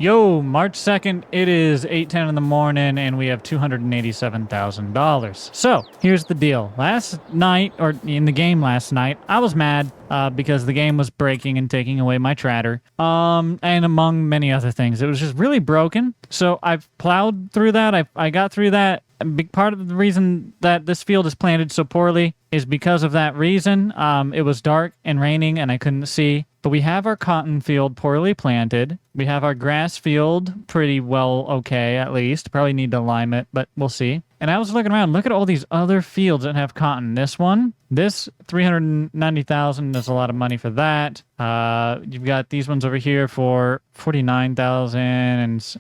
Yo, March 2nd, it is 8:10 in the morning, and we have $287,000. So, here's the deal. Last night, or in the game last night, I was mad because the game was breaking and taking away my trader, and among many other things. It was just really broken, so I've plowed through that. I got through that. A big part of the reason that this field is planted so poorly is because of that reason. It was dark and raining, and I couldn't see. But we have our cotton field poorly planted. We have our grass field pretty well okay, at least. Probably need to lime it, but we'll see. And I was looking around. Look at all these other fields that have cotton. This one, this 390,000. There's a lot of money for that. You've got these ones over here for 49,000,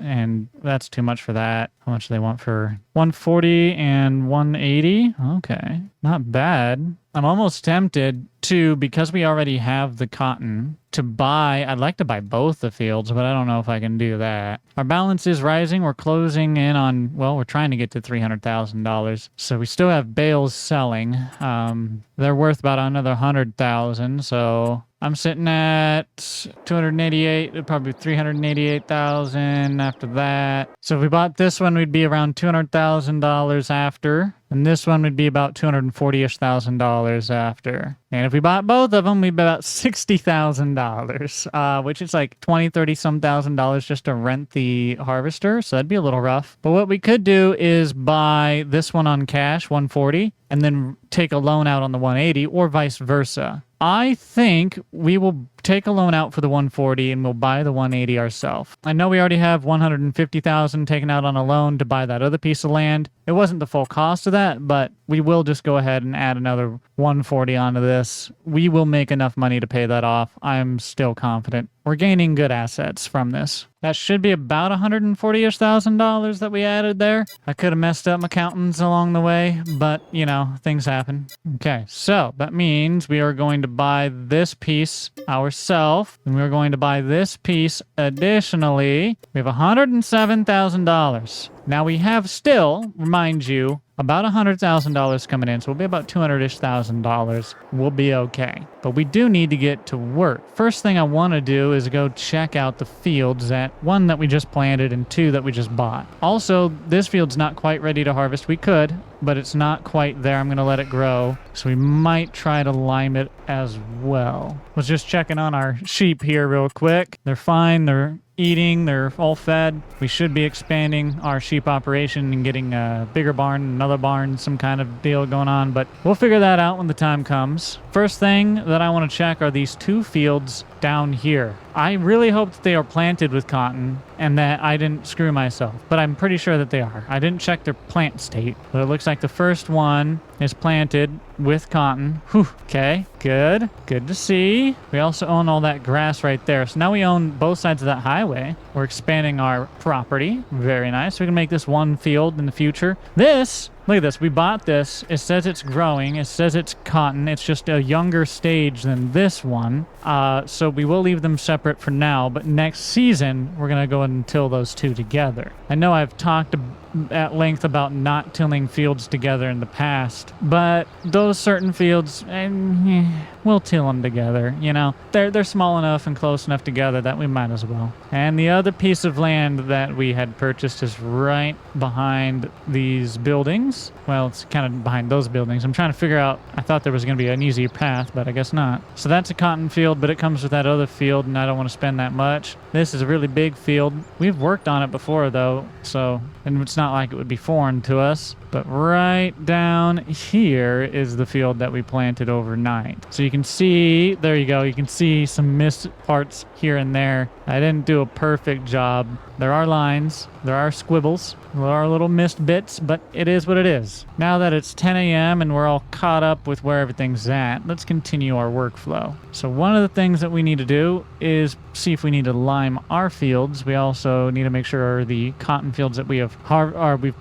and that's too much for that. How much do they want for 140 and 180? Okay, not bad. I'm almost tempted to, because we already have the cotton, to buy. I'd like to buy both the fields, but I don't know if I can do that. Our balance is rising. We're closing in on, well, we're trying to get to $300,000. So we still have bales selling. They're worth about another 100,000. So I'm sitting at 288, probably 388,000 after that. So if we bought this one, we'd be around $200,000 after. And this one would be about $240,000 after. And if we bought both of them, we'd be about $60,000, which is like $20,000, $30,000 just to rent the harvester. So that'd be a little rough. But what we could do is buy this one on cash, 140, and then take a loan out on the 180, or vice versa. I think we will take a loan out for the 140 and we'll buy the 180 ourselves. I know we already have 150,000 taken out on a loan to buy that other piece of land. It wasn't the full cost of that, but we will just go ahead and add another 140 onto this. We will make enough money to pay that off. I'm still confident. We're gaining good assets from this. That should be about $140,000 that we added there. I could have messed up my accountants along the way, but, you know, things happen. Okay, so that means we are going to buy this piece ourselves, and we're going to buy this piece additionally. We have $107,000. Now we have still, remind you, about $100,000 coming in, so we'll be about $200,000. We'll be okay. But we do need to get to work. First thing I want to do is go check out the fields, that one that we just planted and two that we just bought. Also, this field's not quite ready to harvest. We could, but it's not quite there. I'm going to let it grow, so we might try to lime it as well. Was just checking on our sheep here real quick. They're fine. They're eating, they're all fed. We should be expanding our sheep operation and getting a bigger barn, another barn, some kind of deal going on, but we'll figure that out when the time comes. First thing that I want to check are these two fields down here. I really hope that they are planted with cotton and that I didn't screw myself, but I'm pretty sure that they are. I didn't check their plant state, but it looks like the first one is planted with cotton. Whew. Okay, good. Good to see. We also own all that grass right there. So now we own both sides of that highway. We're expanding our property. Very nice. We can make this one field in the future. This, look at this. We bought this. It says it's growing. It says it's cotton. It's just a younger stage than this one. So we will leave them separate for now, but next season, we're going to go and till those two together. I know I've talked at length about not tilling fields together in the past, but those certain fields, we'll till them together. You know, they're small enough and close enough together that we might as well. And the other piece of land that we had purchased is right behind these buildings. Well, it's kind of behind those buildings. I'm trying to figure out, I thought there was going to be an easier path, but I guess not. So that's a cotton field, but it comes with that other field, and I don't want to spend that much. This is a really big field. We've worked on it before, though, so, and it's not like it would be foreign to us. But right down here is the field that we planted overnight. So you can see, there you go, you can see some missed parts here and there. I didn't do a perfect job. There are lines, there are squibbles, there are little missed bits, but it is what it is. Now that it's 10 a.m. and we're all caught up with where everything's at, let's continue our workflow. So one of the things that we need to do is see if we need to lime our fields. We also need to make sure the cotton fields that we've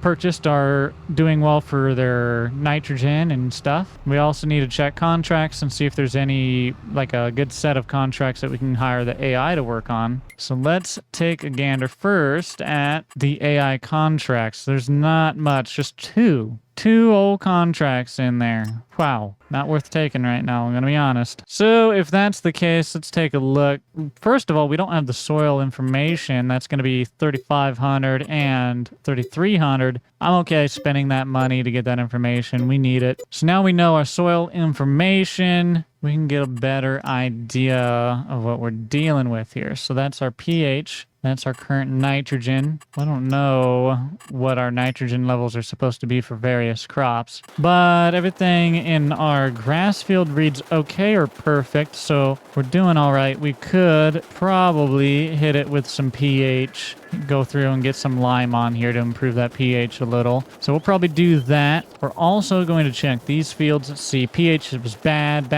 purchased are doing well for their nitrogen and stuff. We also need to check contracts and see if there's any, like a good set of contracts that we can hire the AI to work on. So let's take a gander first at the AI contracts. There's not much, just two 2 old contracts in there. Wow, not worth taking right now, I'm going to be honest. So if that's the case, let's take a look. First of all, we don't have the soil information. That's going to be 3,500 and 3,300. I'm okay spending that money to get that information. We need it. So now we know our soil information. We can get a better idea of what we're dealing with here. So that's our pH. That's our current nitrogen. I don't know what our nitrogen levels are supposed to be for various crops, but everything in our grass field reads okay or perfect, so we're doing all right. We could probably hit it with some pH, go through and get some lime on here to improve that pH a little. So we'll probably do that. We're also going to check these fields. Let's see, pH was bad.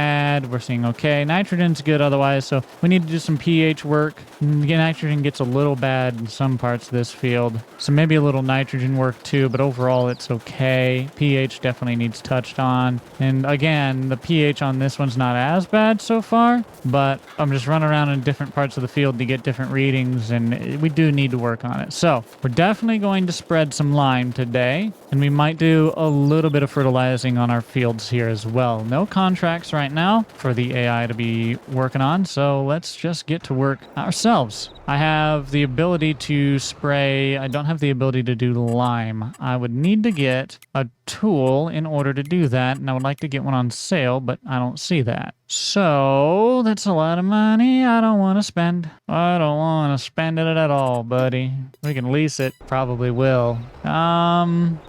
We're seeing okay. Nitrogen's good otherwise, so we need to do some pH work. Nitrogen gets a little bad in some parts of this field, so maybe a little nitrogen work too, but overall it's okay. pH definitely needs touched on. And again, the pH on this one's not as bad so far, but I'm just running around in different parts of the field to get different readings, and we do need to work on it. So we're definitely going to spread some lime today, and we might do a little bit of fertilizing on our fields here as well. No contracts right now for the AI to be working on, so let's just get to work ourselves. I have the ability to spray. I don't have the ability to do lime. I would need to get a tool in order to do that, and I would like to get one on sale, but I don't see that. So that's a lot of money I don't want to spend. I don't want to spend it at all, buddy. We can lease it. Probably will. Yep.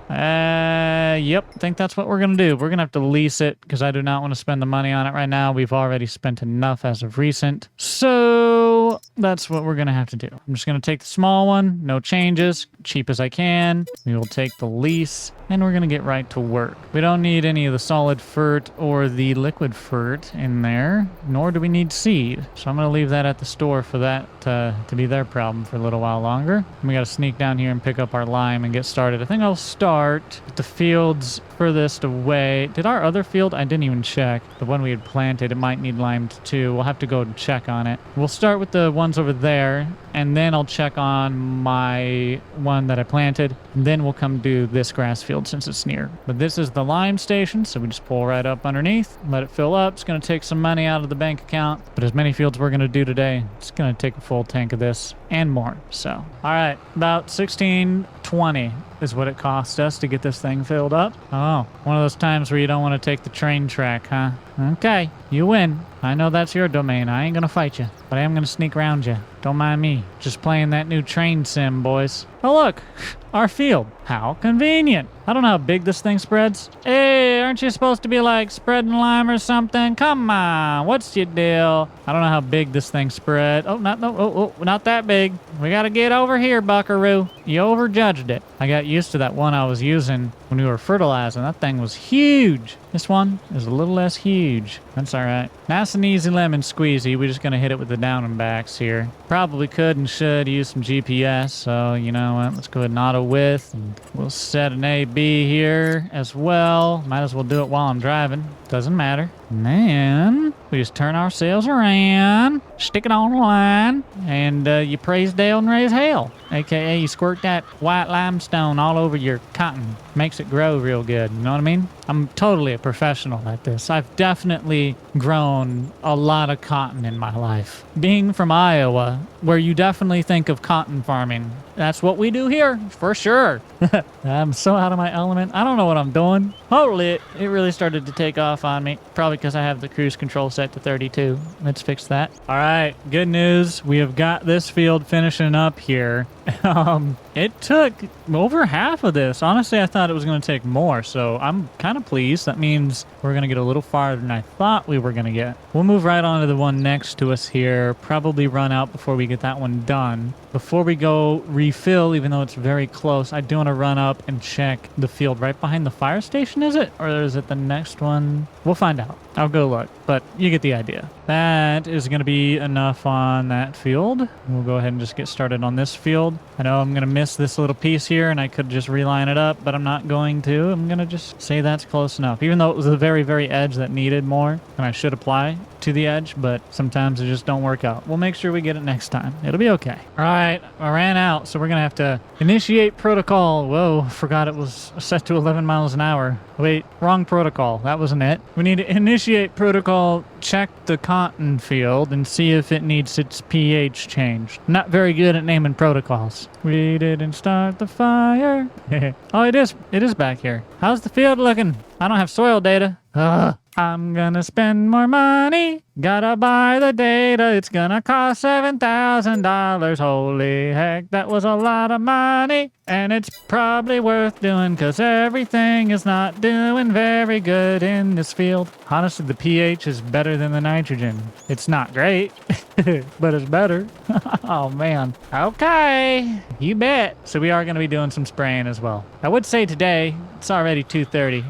I think that's what we're going to do. We're going to have to lease it because I do not want to spend the money on it right now. We've already spent enough as of recent. So that's what we're going to have to do. I'm just going to take the small one. No changes. Cheap as I can. We will take the lease and we're going to get right to work. We don't need any of the solid fert or the liquid fert in there, nor do we need seed. So I'm going to leave that at the store for that to be their problem for a little while longer. And we got to sneak down here and pick up our lime and get started. I think I'll start with the fields furthest away. Did our other field? I didn't even check. The one we had planted, it might need limed too. We'll have to go and check on it. We'll start with the ones over there, and then I'll check on my one that I planted. And then we'll come do this grass field since it's near. But this is the lime station, so we just pull right up underneath, let it fill up. It's going to take some money out of the bank account, but as many fields we're going to do today, it's going to take a full tank of this and more. So, all right, about $16.20 is what it cost us to get this thing filled up. Oh, one of those times where you don't want to take the train track, huh? Okay, you win. I know that's your domain. I ain't gonna fight you, but I am gonna sneak around you. Don't mind me. Just playing that new train sim, boys. Oh, look, our field. How convenient. I don't know how big this thing spreads. Hey, aren't you supposed to be like spreading lime or something? Come on, what's your deal? I don't know how big this thing spread. Oh, not that big. We gotta get over here, buckaroo. You overjudged it. I got used to that one I was using when we were fertilizing. That thing was huge. This one is a little less huge. That's all right. Nice and easy lemon squeezy. We're just going to hit it with the down and backs here. Probably could and should use some GPS. So, you know what? Let's go ahead and auto width. And we'll set an AB here as well. Might as well do it while I'm driving. Doesn't matter. And then we just turn our sails around, stick it on the line, and you praise Dale and raise hell. AKA you squirt that white limestone all over your cotton. Makes it grow real good. You know what I mean? I'm totally a professional at this. I've definitely grown a lot of cotton in my life. Being from Iowa, where you definitely think of cotton farming, that's what we do here, for sure. I'm so out of my element. I don't know what I'm doing. Holy, it really started to take off on me. Probably because I have the cruise control set to 32. Let's fix that. All right, good news. We have got this field finishing up here. It took over half of this. Honestly, I thought it was going to take more, so I'm kind of pleased. That means we're going to get a little farther than I thought we were going to get. We'll move right on to the one next to us here. Probably run out before we get that one done. Before we go refill, even though it's very close, I do want to run up and check the field right behind the fire station, is it? Or is it the next one? We'll find out. I'll go look, but you get the idea. That is going to be enough on that field. We'll go ahead and just get started on this field. I know I'm going to miss this little piece here, and I could just reline it up, but I'm not going to. I'm going to just say that's close enough, even though it was the very, very edge that needed more, and I should apply to the edge, but sometimes it just don't work out. We'll make sure we get it next time. It'll be okay. All right, I ran out. out, so we're going to have to initiate protocol. Whoa, forgot it was set to 11 miles an hour. Wait, wrong protocol. That wasn't it. We need to initiate protocol, check the cotton field, and see if it needs its pH changed. Not very good at naming protocols. We didn't start the fire. Oh, it is back here. How's the field looking? I don't have soil data. Ugh. I'm gonna spend more money. Gotta buy the data. It's gonna cost $7,000. Holy heck, that was a lot of money. And it's probably worth doing because everything is not doing very good in this field. Honestly, the pH is better than the nitrogen. It's not great, but it's better. Oh, man. Okay, you bet. So we are going to be doing some spraying as well. I would say today, it's already 2:30.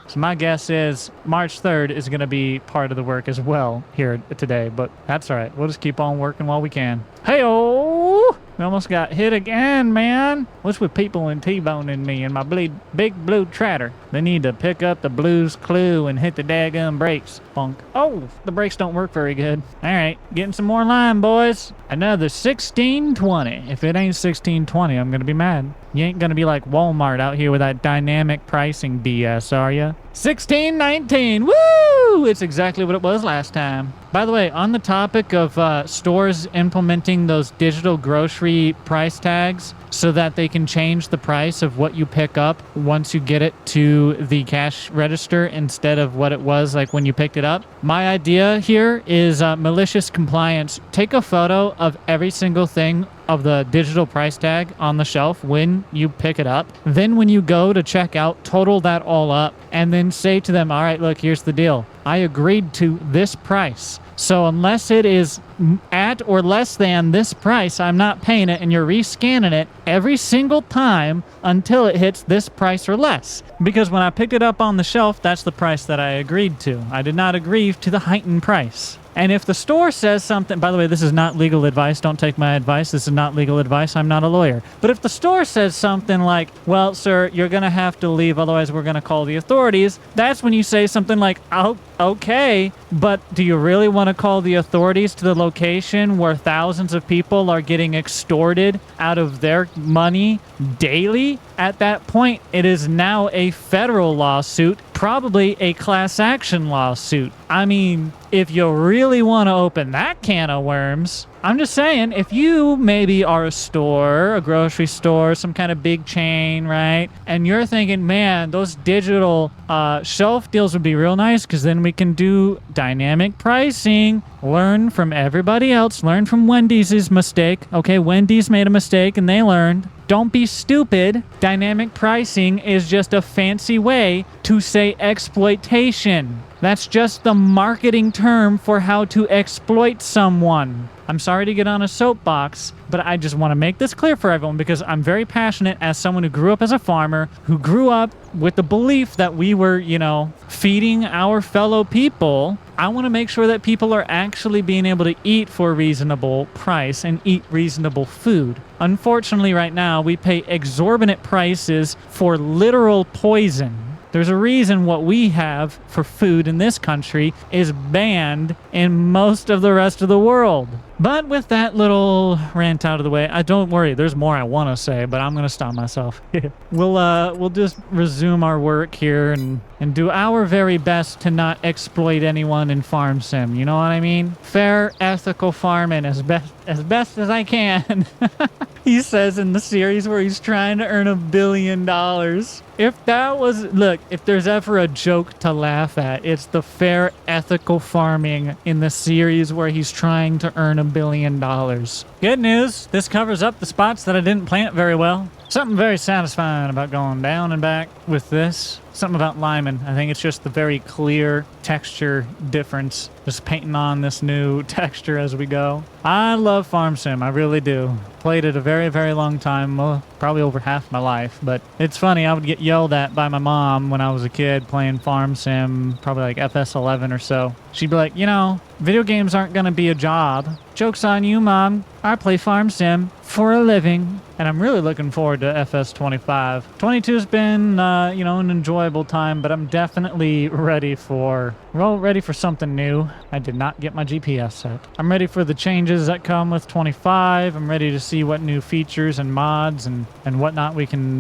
So my guess is March 3rd is going to be part of the work as well here today. But that's all right. We'll just keep on working while we can. Hey-oh! We almost got hit again, man. What's with people and T-boning me and my big blue tratter? They need to pick up the Blue's Clue and hit the daggum brakes. Funk. Oh, the brakes don't work very good. All right, getting some more lime, boys. Another 1620. If it ain't 1620, I'm gonna be mad. You ain't gonna be like Walmart out here with that dynamic pricing BS, are ya? 1619. Woo! It's exactly what it was last time. By the way, on the topic of stores implementing those digital grocery price tags so that they can change the price of what you pick up once you get it to the cash register instead of what it was like when you picked it up. My idea here is malicious compliance. Take a photo of every single thing of the digital price tag on the shelf when you pick it up. Then when you go to check out, total that all up and then say to them, all right, look, here's the deal. I agreed to this price. So unless it is at or less than this price, I'm not paying it, and you're rescanning it every single time until it hits this price or less. Because when I picked it up on the shelf, that's the price that I agreed to. I did not agree to the heightened price. And if the store says something, by the way, this is not legal advice. Don't take my advice. This is not legal advice. I'm not a lawyer. But if the store says something like, well, sir, you're going to have to leave, otherwise we're going to call the authorities, that's when you say something like, oh, okay, but do you really want to call the authorities to the location where thousands of people are getting extorted out of their money daily? At that point, it is now a federal lawsuit, probably a class action lawsuit. I mean, if you really want to open that can of worms, I'm just saying, if you maybe are a store, a grocery store, some kind of big chain, right? And you're thinking, man, those digital shelf deals would be real nice because then we can do dynamic pricing, learn from everybody else, learn from Wendy's mistake. Okay, Wendy's made a mistake and they learned. Don't be stupid. Dynamic pricing is just a fancy way to say exploitation. That's just the marketing term for how to exploit someone. I'm sorry to get on a soapbox, but I just want to make this clear for everyone because I'm very passionate as someone who grew up as a farmer, who grew up with the belief that we were, feeding our fellow people. I want to make sure that people are actually being able to eat for a reasonable price and eat reasonable food. Unfortunately, right now, we pay exorbitant prices for literal poison. There's a reason what we have for food in this country is banned in most of the rest of the world. But with that little rant out of the way, don't worry, there's more I want to say, but I'm going to stop myself. We'll just resume our work here and do our very best to not exploit anyone in Farm Sim. You know what I mean? Fair, ethical farming as best as I can. He says in the series where he's trying to earn $1 billion. If there's ever a joke to laugh at, it's the fair, ethical farming in the series where he's trying to earn $1 billion. Good news, this covers up the spots that I didn't plant very well. Something very satisfying about going down and back with this. Something about liming. I think it's just the very clear texture difference. Just painting on this new texture as we go. I love Farm Sim. I really do. Played it a very, very long time. Probably over half my life. But it's funny. I would get yelled at by my mom when I was a kid playing Farm Sim. Probably like FS11 or so. She'd be like, video games aren't going to be a job. Joke's on you, Mom. I play Farm Sim for a living. And I'm really looking forward to FS25. 22's been, an enjoyable time, but I'm definitely ready for something new. I did not get my GPS set. I'm ready for the changes that come with 25. I'm ready to see what new features and mods and whatnot we can,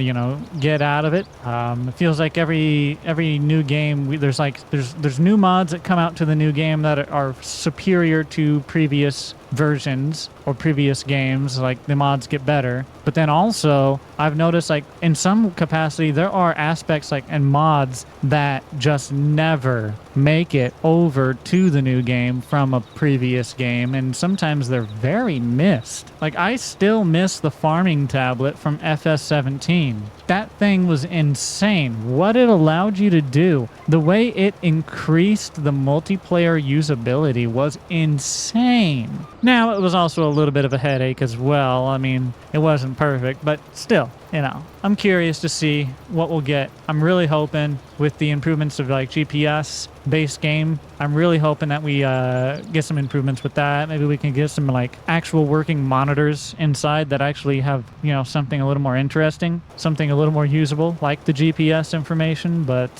get out of it. It feels like every new game, there's new mods that come out to the new game that are superior to previous versions or previous games. Like, the mods get better. But then also, I've noticed, like, in some capacity, there are aspects and mods that just never make it over to the new game from a previous game, and sometimes they're very missed. Like, I still miss the farming tablet from FS17. That thing was insane. What it allowed you to do, the way it increased the multiplayer usability was insane. Now, it was also a little bit of a headache as well. I mean, it wasn't perfect, but still, I'm curious to see what we'll get. I'm really hoping with the improvements of GPS base game, I'm really hoping that we get some improvements with that. Maybe we can get some actual working monitors inside that actually have, something a little more interesting, something a little more usable, like the GPS information. But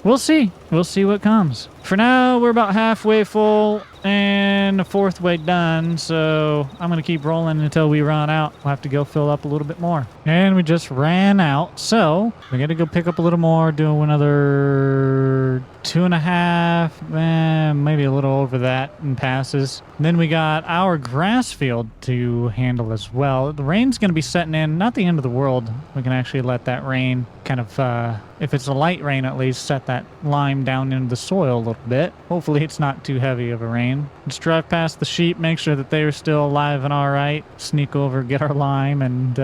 we'll see. We'll see what comes. For now, we're about halfway full and a fourth way done, so I'm going to keep rolling until we run out. We'll have to go fill up a little bit more. And we just ran out, so we got to go pick up a little more, do another 2.5, maybe a little over that in passes. And then we got our grass field to handle as well. The rain's going to be setting in, not the end of the world. We can actually let that rain kind of, if it's a light rain at least, set that lime down into the soil a little bit. Hopefully it's not too heavy of a rain. Let's drive past the sheep, make sure that they are still alive and all right. Sneak over, get our lime, and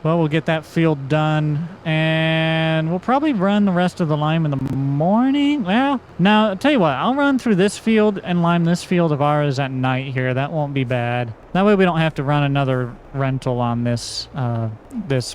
we'll get that field done. And we'll probably run the rest of the lime in the morning. Well, now, I'll tell you what, I'll run through this field and lime this field of ours at night here. That won't be bad. That way we don't have to run another rental on this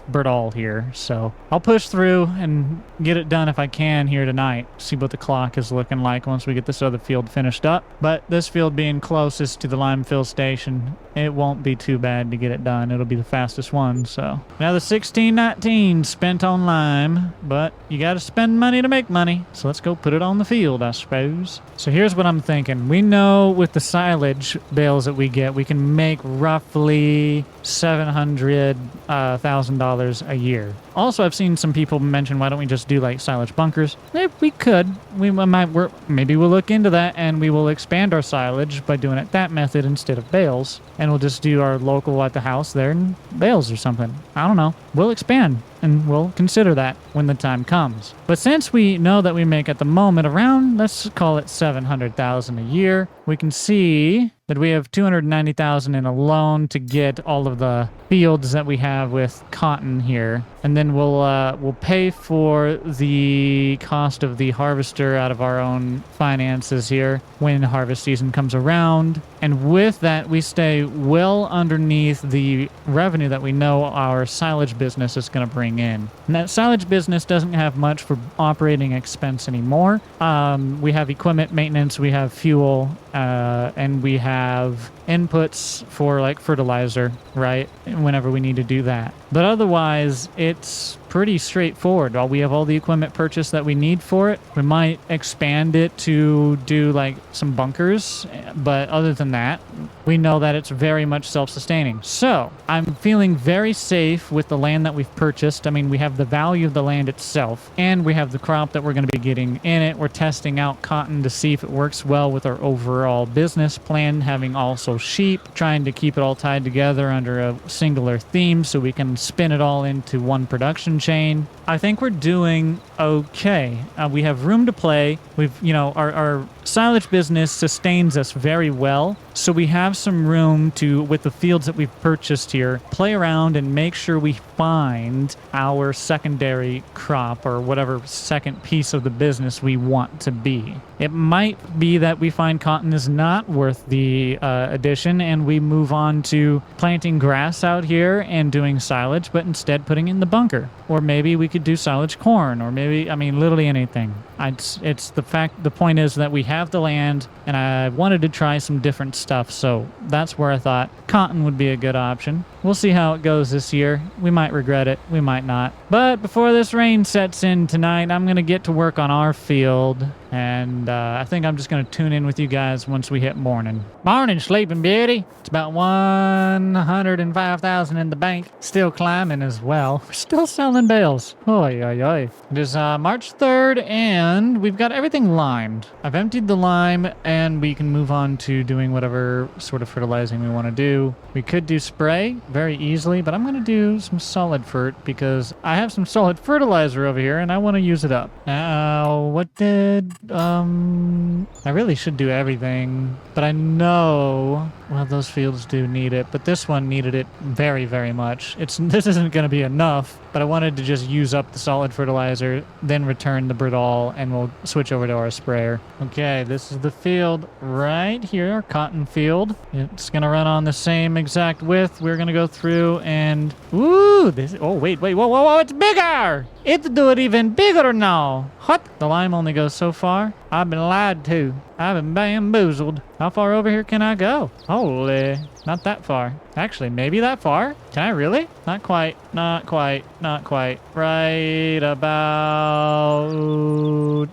Birdall here. So I'll push through and get it done if I can here tonight. See what the clock is looking like once we get this other field finished up. But this field being closest to the lime fill station, it won't be too bad to get it done. It'll be the fastest one. So now the 1619 spent on lime, but you got to spend money to make money. So let's go put it on the field, I suppose. So here's what I'm thinking. We know with the silage bales that we get, we can make roughly $700,000 a year. Also, I've seen some people mention, why don't we just do silage bunkers? If we could, maybe we'll look into that and we will expand our silage by doing it that method instead of bales. And we'll just do our local at the house there in bales or something. I don't know. We'll expand and we'll consider that when the time comes. But since we know that we make at the moment around, let's call it $700,000 a year, we can see that we have $290,000 in a loan to get all of the fields that we have with cotton here, and then we'll pay for the cost of the harvester out of our own finances here when harvest season comes around. And with that, we stay well underneath the revenue that we know our silage business is going to bring in. And that silage business doesn't have much for operating expense anymore. We have equipment maintenance, we have fuel, and we have inputs for fertilizer, right? Whenever we need to do that. But otherwise, it's pretty straightforward. While we have all the equipment purchased that we need for it, we might expand it to do some bunkers, but other than that, we know that it's very much self-sustaining. So I'm feeling very safe with the land that we've purchased. I mean, we have the value of the land itself, and we have the crop that we're going to be getting in it. We're testing out cotton to see if it works well with our overall business plan, having also sheep, trying to keep it all tied together under a singular theme so we can spin it all into one production chain. I think we're doing okay. We have room to play. We've, our silage business sustains us very well. So we have some room to, with the fields that we've purchased here, play around and make sure we find our secondary crop or whatever second piece of the business we want to be. It might be that we find cotton is not worth the addition and we move on to planting grass out here and doing silage, but instead putting in the bunker. Or maybe we could do silage corn, or maybe, literally anything. The point is that we have the land, and I wanted to try some different stuff. So that's where I thought cotton would be a good option. We'll see how it goes this year. We might regret it. We might not. But before this rain sets in tonight, I'm going to get to work on our field. And I think I'm just going to tune in with you guys once we hit morning. Morning, Sleeping Beauty. It's about 105,000 in the bank. Still climbing as well. We're still selling bales. Oy, oy, oy. It is March 3rd, and we've got everything limed. I've emptied the lime, and we can move on to doing whatever sort of fertilizing we want to do. We could do spray very easily, but I'm going to do some solid fert because I have some solid fertilizer over here, and I want to use it up. Now, what did... I really should do everything, but I know, well, those fields do need it, but this one needed it very, very much. This isn't going to be enough, but I wanted to just use up the solid fertilizer, then return the Britol, and we'll switch over to our sprayer. Okay, this is the field right here, our cotton field. It's going to run on the same exact width. We're going to go through and, ooh, wait, whoa, it's bigger! It's do it even bigger now. What? The lime only goes so far. I've been lied to. I've been bamboozled. How far over here can I go? Holy, not that far. Actually, maybe that far. Can I really? Not quite, not quite, not quite. Right about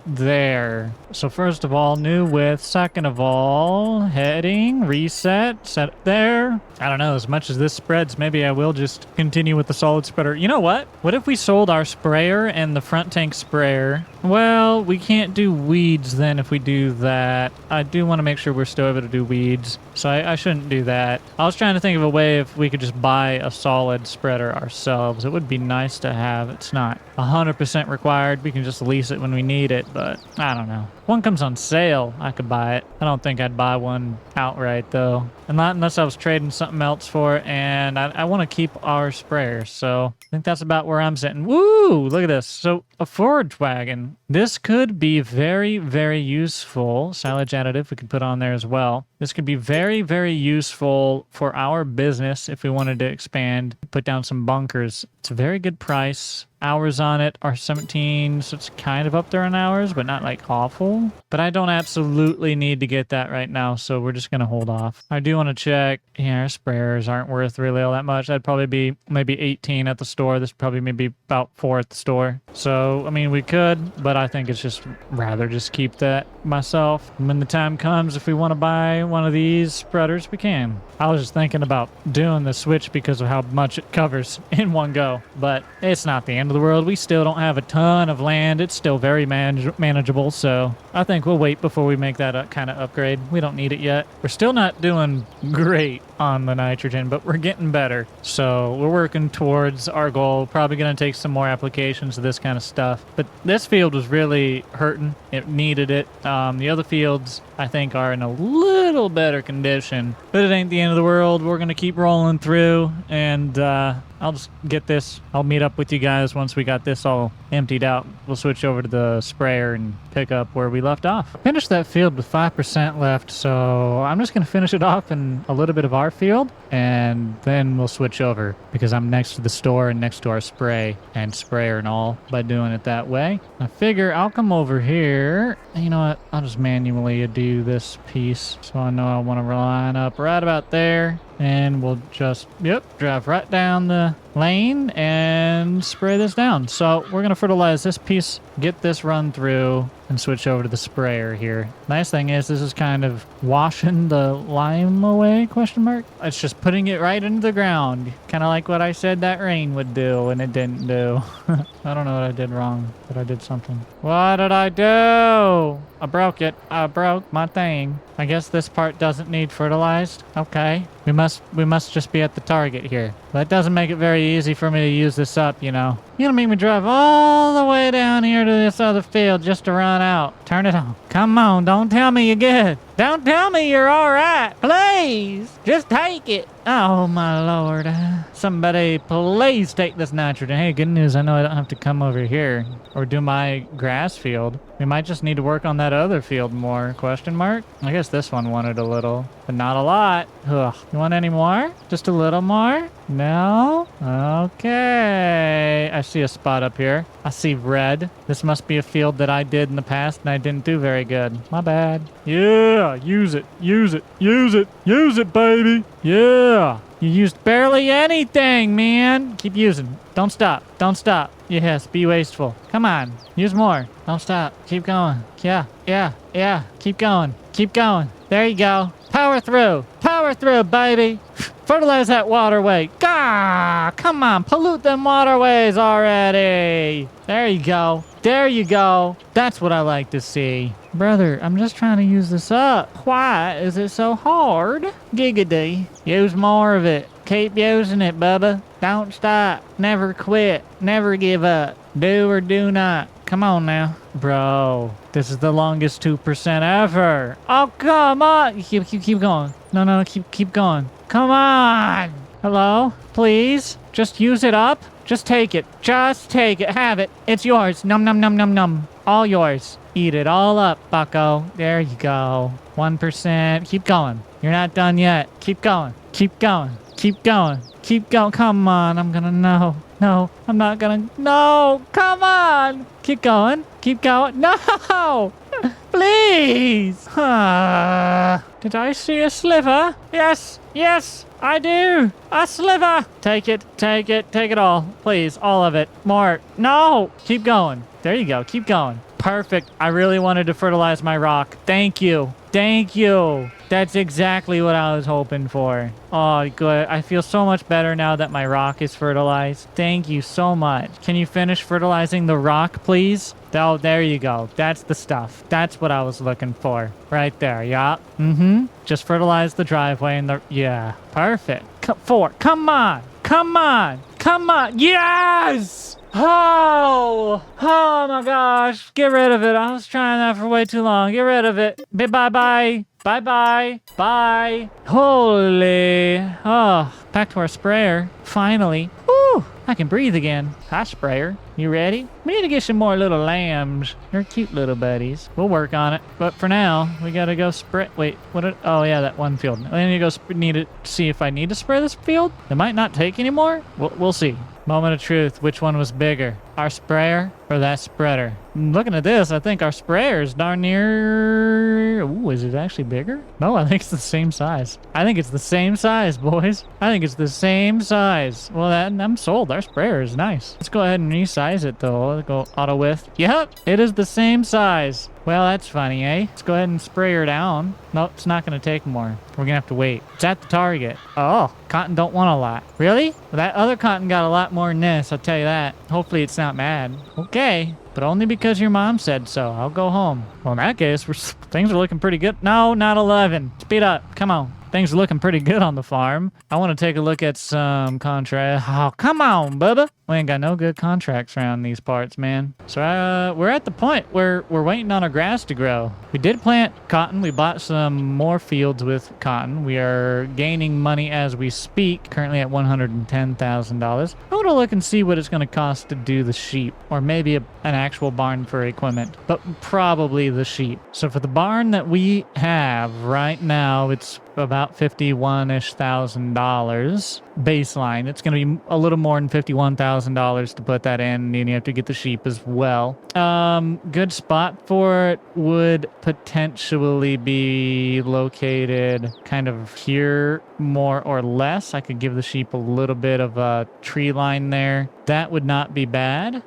there. So first of all, new width. Second of all, heading, reset, set it there. I don't know, as much as this spreads, maybe I will just continue with the solid spreader. You know what? What if we sold our sprayer and the front tank sprayer? Well, we can't do weeds then if we do that. I do want to make sure we're still able to do weeds, so I shouldn't do that. I was trying to think of a way if we could just buy a solid spreader ourselves. It would be nice to have. It's not 100% required. We can just lease it when we need it, but I don't know. If one comes on sale, I could buy it. I don't think I'd buy one outright, though. And not unless I was trading something else for it, and I want to keep our sprayer, so I think that's about where I'm sitting. Woo! Look at this. So, a forage wagon. This could be very, very useful. Silage additive we could put on there as well. This could be very, very useful for our business if we wanted to expand, put down some bunkers. It's a very good price. Hours on it are 17, so it's kind of up there in hours, but not like awful. But I don't absolutely need to get that right now, so we're just going to hold off. I do want to check. Yeah, our sprayers aren't worth really all that much. That'd probably be maybe 18 at the store. This probably maybe about 4 at the store. So, I mean, we could, but I think it's just rather just keep that myself. And when the time comes, if we want to buy one of these spreaders, we can. I was just thinking about doing the switch because of how much it covers in one go, but it's not the end of the world. We still don't have a ton of land. It's still very manageable, so I think we'll wait before we make that kind of upgrade. We don't need it yet. We're still not doing great on the nitrogen, but we're getting better. So we're working towards our goal. Probably going to take some more applications of this kind of stuff. But this field was really hurting. It needed it. The other fields, I think, are in a little better condition, but it ain't the end of the world. We're going to keep rolling through, and I'll just get this. I'll meet up with you guys once we got this all emptied out. We'll switch over to the sprayer and pick up where we left off. Finished that field with 5% left, so I'm just going to finish it off in a little bit of our field, and then we'll switch over because I'm next to the store and next to our spray and sprayer and all by doing it that way. I figure I'll come over here. You know what? I'll just manually do this piece so I know I want to line up right about there. And we'll just, drive right down the lane and spray this down. So we're going to fertilize this piece, get this run through, and switch over to the sprayer here. Nice thing is this is kind of washing the lime away, question mark. It's just putting it right into the ground. Kind of like what I said that rain would do, and it didn't do. I don't know what I did wrong, but I did something. What did I do? I broke it. I broke my thing. I guess this part doesn't need fertilized. Okay. We must just be at the target here. That doesn't make it very easy for me to use this up, you know. You're gonna make me drive all the way down here to this other field just to run out. Turn it on. Come on, don't tell me you're good. Don't tell me you're all right. Please, just take it. Oh, my Lord. Somebody, please take this nitrogen. Hey, good news. I know I don't have to come over here or do my grass field. We might just need to work on that other field more, question mark. I guess this one wanted a little, but not a lot. Ugh. You want any more? Just a little more? No? Okay. Okay, I see a spot up here. I see red. This must be a field that I did in the past and I didn't do very good. My bad. Yeah, use it, use it, use it, use it, baby. Yeah. You used barely anything, man. Keep using. Don't stop. Don't stop. Yes, be wasteful. Come on. Use more. Don't stop. Keep going. Yeah, yeah, yeah. Keep going. Keep going. There you go. Power through. Power through, baby. Fertilize that waterway. Gah! Come on. Pollute them waterways already. There you go. There you go. That's what I like to see. Brother, I'm just trying to use this up. Why is it so hard? Giggity. Use more of it. Keep using it, Bubba. Don't stop. Never quit. Never give up. Do or do not. Come on now. Bro, this is the longest 2% ever. Oh, come on. Keep going. No, keep going. Come on. Hello? Please? Just use it up? Just take it. Just take it. Have it. It's yours. Num, num, num, num, num. All yours. Eat it all up, bucko. There you go. 1%. Keep going. You're not done yet. Keep going. Keep going. Keep going. Keep going. Come on. I'm gonna know. No, I'm not gonna. No, come on. Keep going. Keep going. No. Please. Did I see a sliver? Yes. Yes, I do. A sliver. Take it. Take it. Take it all. Please. All of it. More. No. Keep going. There you go. Keep going. Perfect. I really wanted to fertilize my rock. Thank you. Thank you. That's exactly what I was hoping for. Oh, good. I feel so much better now that my rock is fertilized. Thank you so much. Can you finish fertilizing the rock, please? Oh, there you go. That's the stuff. That's what I was looking for. Right there. Yeah. Mm-hmm. Just fertilize the driveway and the... Yeah. Perfect. Four. Come on. Come on. Come on. Yes! Oh my gosh. Get rid of it. I was trying that for way too long. Get rid of it. Bye-bye. Bye-bye. Bye. Holy. Oh, back to our sprayer. Finally. Woo! I can breathe again. Hi, sprayer. You ready? We need to get some more little lambs. They're cute little buddies. We'll work on it. But for now, we gotta go spray. Wait, oh yeah, that one field. I need to go see if I need to spray this field. It might not take anymore. We'll see. Moment of truth. Which one was bigger? Our sprayer or that spreader? Looking at this, I think our sprayer is darn near... Ooh, is it actually bigger? No, I think it's the same size. I think it's the same size, boys. I think it's the same size. Well, I'm sold. Our sprayer is nice. Let's go ahead and resize it, though. Let's go auto width. Yep, it is the same size. Well, that's funny, eh? Let's go ahead and spray her down. Nope, it's not going to take more. We're going to have to wait. It's at the target. Oh, cotton don't want a lot. Really? Well, that other cotton got a lot more than this, I'll tell you that. Hopefully it's not mad. Okay, but only because your mom said so. I'll go home. Well, in that case, things are looking pretty good. No, not 11. Speed up. Come on. Things are looking pretty good on the farm. I want to take a look at some contract. Oh, come on, Bubba. We ain't got no good contracts around these parts, man. So we're at the point where we're waiting on our grass to grow. We did plant cotton. We bought some more fields with cotton. We are gaining money as we speak, currently at $110,000. I want to look and see what it's going to cost to do the sheep, or maybe an actual barn for equipment, but probably the sheep. So for the barn that we have right now, it's about $51,000-ish baseline. It's going to be a little more than $51,000 to put that in, and then you have to get the sheep as well. Good spot for it would potentially be located kind of here, more or less. I could give the sheep a little bit of a tree line there. That would not be bad.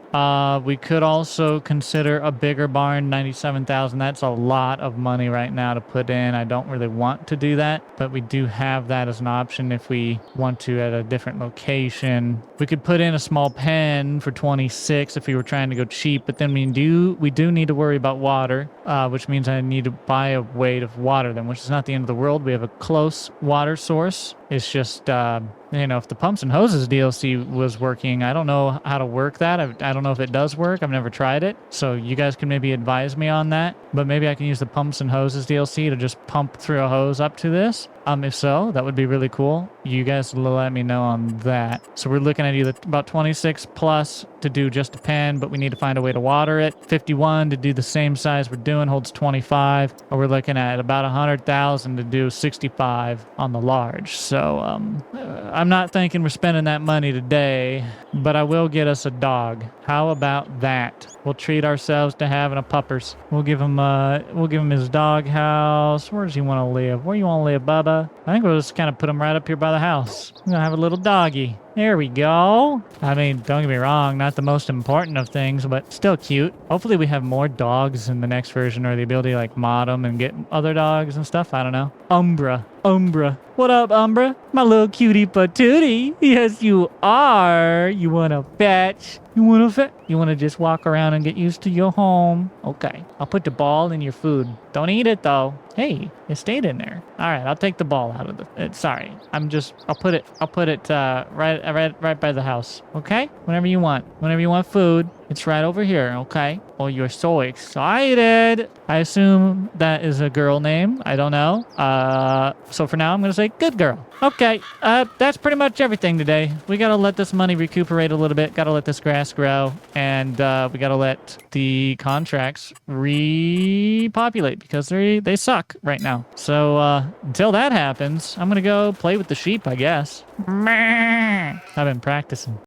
We could also consider a bigger barn, $97,000. That's a lot of money right now to put in. I don't really want to do that, but we do have that as an option if we want to at a different location. We could put in a small pen for 26 if we were trying to go cheap, but then we do need to worry about water, which means I need to buy a weight of water then, which is not the end of the world. We have a close water source. It's just, if the pumps and hoses DLC was working, I don't know how to work that. I don't know if it does work. I've never tried it. So you guys can maybe advise me on that. But maybe I can use the pumps and hoses DLC to just pump through a hose up to this. If so, that would be really cool. You guys let me know on that. So we're looking at either about 26 plus to do just a pen, but we need to find a way to water it. 51 to do the same size we're doing holds 25. Or we're looking at about 100,000 to do 65 on the large. So I'm not thinking we're spending that money today, but I will get us a dog. How about that? We'll treat ourselves to having a puppers. We'll give him his dog house. Where does he want to live? Where you want to live, Bubba? I think we'll just kind of put him right up here by the house. We're gonna have a little doggy. There we go. I mean, don't get me wrong, not the most important of things, but still cute. Hopefully we have more dogs in the next version, or the ability to like mod them and get other dogs and stuff. I don't know. Umbra. What up, Umbra? My little cutie patootie. Yes, you are. You want to fetch? You want to just walk around and get used to your home? Okay. I'll put the ball in your food. Don't eat it, though. Hey, it stayed in there. All right, I'll take the ball out of the... sorry. I'll put it right by the house. Okay? Whenever you want food, it's right over here, okay? Oh, you're so excited. I assume that is a girl name. I don't know. So for now, I'm going to say good girl. Okay, that's pretty much everything today. We got to let this money recuperate a little bit. Got to let this grass grow. And we got to let the contracts repopulate because they suck right now. So until that happens, I'm going to go play with the sheep, I guess. I've been practicing.